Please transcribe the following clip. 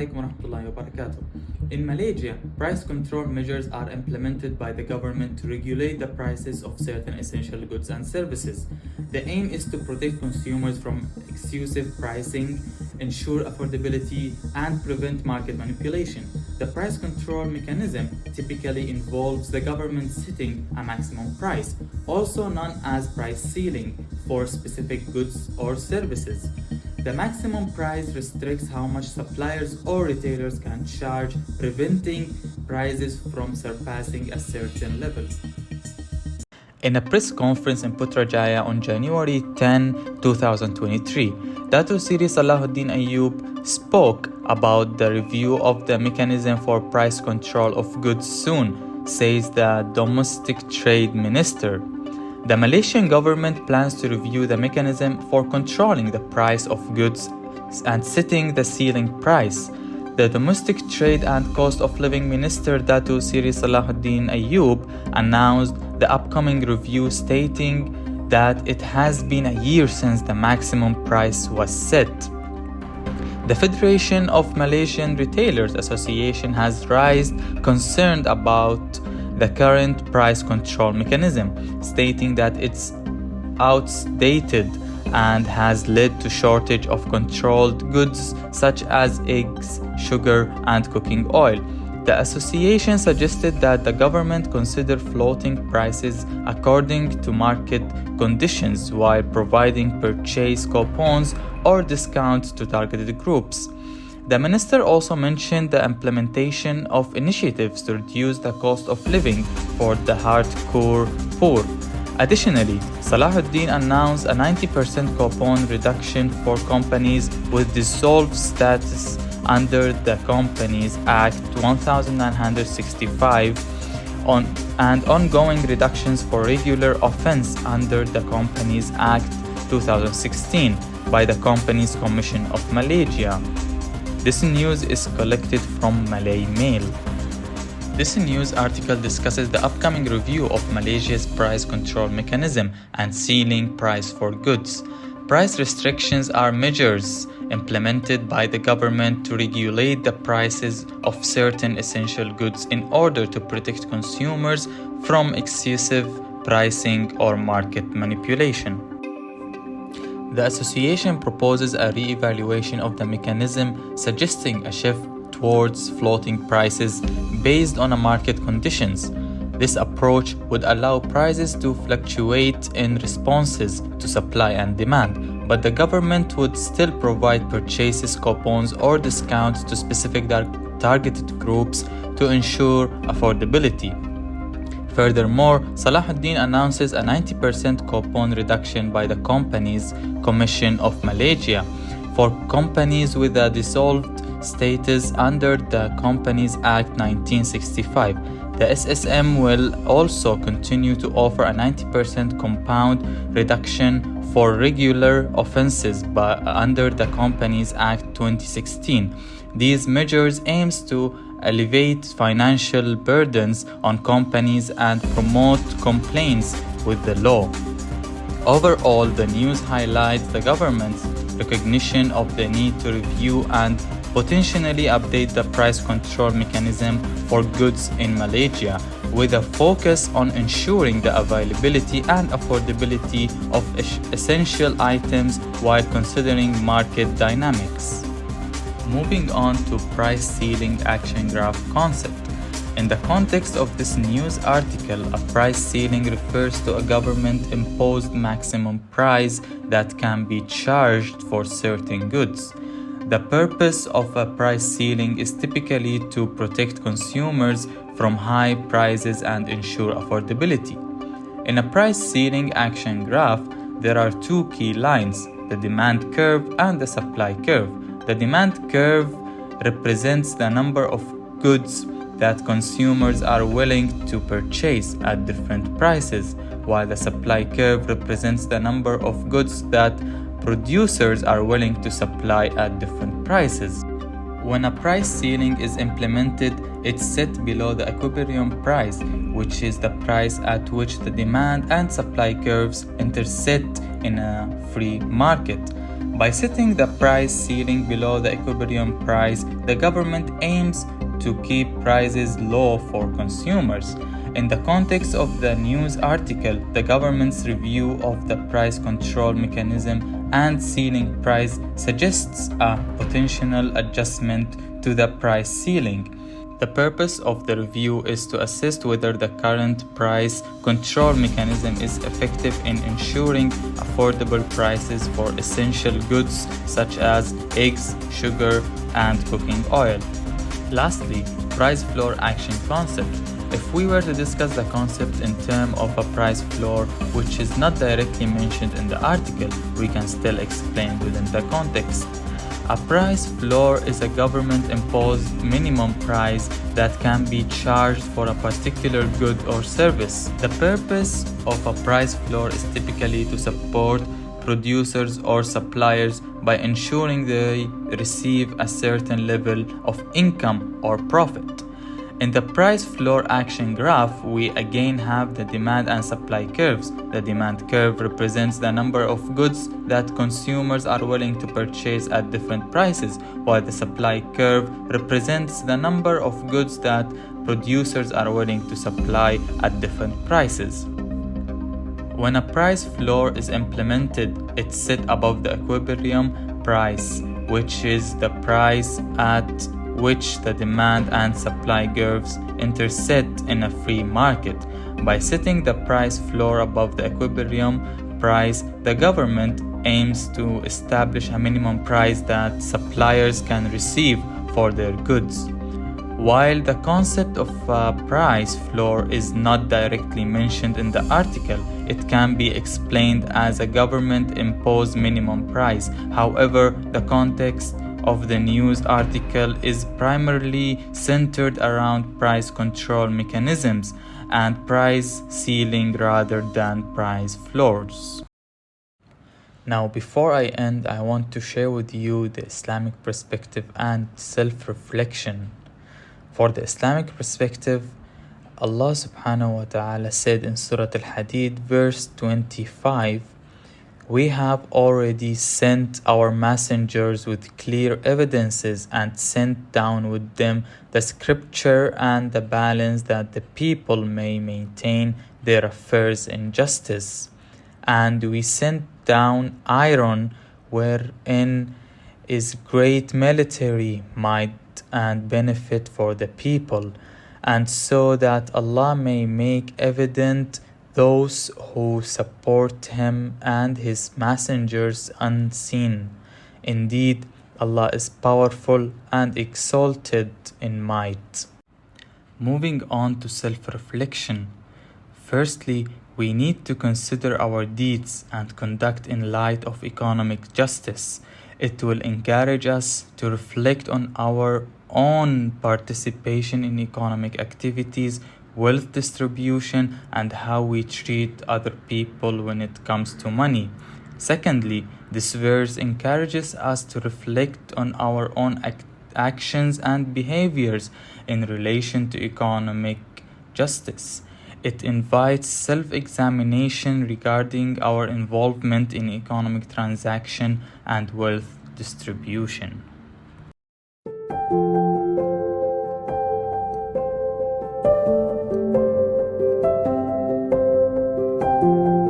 alaikum warahmatullahi wabarakatuh. In Malaysia, price control measures are implemented by the government to regulate the prices of certain essential goods and services. The aim is to protect consumers from excessive pricing, ensure affordability, and prevent market manipulation. The price control mechanism typically involves the government setting a maximum price, also known as price ceiling, for specific goods or services. The maximum price restricts how much suppliers or retailers can charge, preventing prices from surpassing a certain level. In a press conference in Putrajaya on January 10, 2023, Dato Siri Salahuddin Ayyub spoke about the review of the mechanism for price control of goods soon, says the Domestic Trade Minister. The Malaysian government plans to review the mechanism for controlling the price of goods and setting the ceiling price. The Domestic Trade and Cost of Living Minister Dato Siri Salahuddin Ayyub announced the upcoming review, stating that it has been a year since the maximum price was set. The Federation of Malaysian Retailers Association has raised concern about the current price control mechanism, stating that it's outdated and has led to shortage of controlled goods such as eggs, sugar, and cooking oil. The association suggested that the government consider floating prices according to market conditions while providing purchase coupons or discounts to targeted groups. The minister also mentioned the implementation of initiatives to reduce the cost of living for the hardcore poor. Additionally, Salahuddin announced a 90% coupon reduction for companies with dissolved status under the Companies Act 1965 and ongoing reductions for regular offence under the Companies Act 2016 by the Companies Commission of Malaysia. This news is collected from Malay Mail. This news article discusses the upcoming review of Malaysia's price control mechanism and ceiling price for goods. Price restrictions are measures implemented by the government to regulate the prices of certain essential goods in order to protect consumers from excessive pricing or market manipulation. The association proposes a re-evaluation of the mechanism, suggesting a shift towards floating prices based on market conditions. This approach would allow prices to fluctuate in responses to supply and demand, but the government would still provide purchases coupons or discounts to specific targeted groups to ensure affordability. Furthermore, Salahuddin announces a 90% coupon reduction by the Companies Commission of Malaysia for companies with a dissolved status under the Companies Act 1965. The SSM will also continue to offer a 90% compound reduction for regular offences under the Companies Act 2016. These measures aims to alleviate financial burdens on companies and promote compliance with the law. Overall, the news highlights the government's recognition of the need to review and potentially update the price control mechanism for goods in Malaysia, with a focus on ensuring the availability and affordability of essential items while considering market dynamics. Moving on to price ceiling action graph concept. In the context of this news article, a price ceiling refers to a government-imposed maximum price that can be charged for certain goods. The purpose of a price ceiling is typically to protect consumers from high prices and ensure affordability. In a price ceiling action graph, there are two key lines, the demand curve and the supply curve. The demand curve represents the number of goods that consumers are willing to purchase at different prices, while the supply curve represents the number of goods that producers are willing to supply at different prices. When a price ceiling is implemented, it's set below the equilibrium price, which is the price at which the demand and supply curves intersect in a free market. By setting the price ceiling below the equilibrium price, the government aims to keep prices low for consumers. In the context of the news article, the government's review of the price control mechanism and ceiling price suggests a potential adjustment to the price ceiling. The purpose of the review is to assess whether the current price control mechanism is effective in ensuring affordable prices for essential goods such as eggs, sugar, and cooking oil. Lastly, price floor action concept. If we were to discuss the concept in terms of a price floor, which is not directly mentioned in the article, we can still explain within the context. A price floor is a government-imposed minimum price that can be charged for a particular good or service. The purpose of a price floor is typically to support producers or suppliers by ensuring they receive a certain level of income or profit. In the price floor action graph, we again have the demand and supply curves. The demand curve represents the number of goods that consumers are willing to purchase at different prices, while the supply curve represents the number of goods that producers are willing to supply at different prices. When a price floor is implemented, it's set above the equilibrium price, which is the price at which the demand and supply curves intersect in a free market. By setting the price floor above the equilibrium price, the government aims to establish a minimum price that suppliers can receive for their goods. While the concept of a price floor is not directly mentioned in the article, it can be explained as a government-imposed minimum price. However, the context of the news article is primarily centered around price control mechanisms and price ceiling rather than price floors. Now, before I end, I want to share with you the Islamic perspective and self-reflection. For the Islamic perspective, Allah subhanahu wa ta'ala said in Surah Al-Hadid verse 25, "We have already sent our messengers with clear evidences and sent down with them the scripture and the balance that the people may maintain their affairs in justice. And we sent down iron wherein is great military might and benefit for the people, and so that Allah may make evident those who support him and his messengers unseen. Indeed, Allah is powerful and exalted in might." Moving on to self-reflection. Firstly, we need to consider our deeds and conduct in light of economic justice. It will encourage us to reflect on our own participation in economic activities, wealth distribution, and how we treat other people when it comes to money. Secondly, this verse encourages us to reflect on our own actions and behaviors in relation to economic justice. It invites self-examination regarding our involvement in economic transaction and wealth distribution.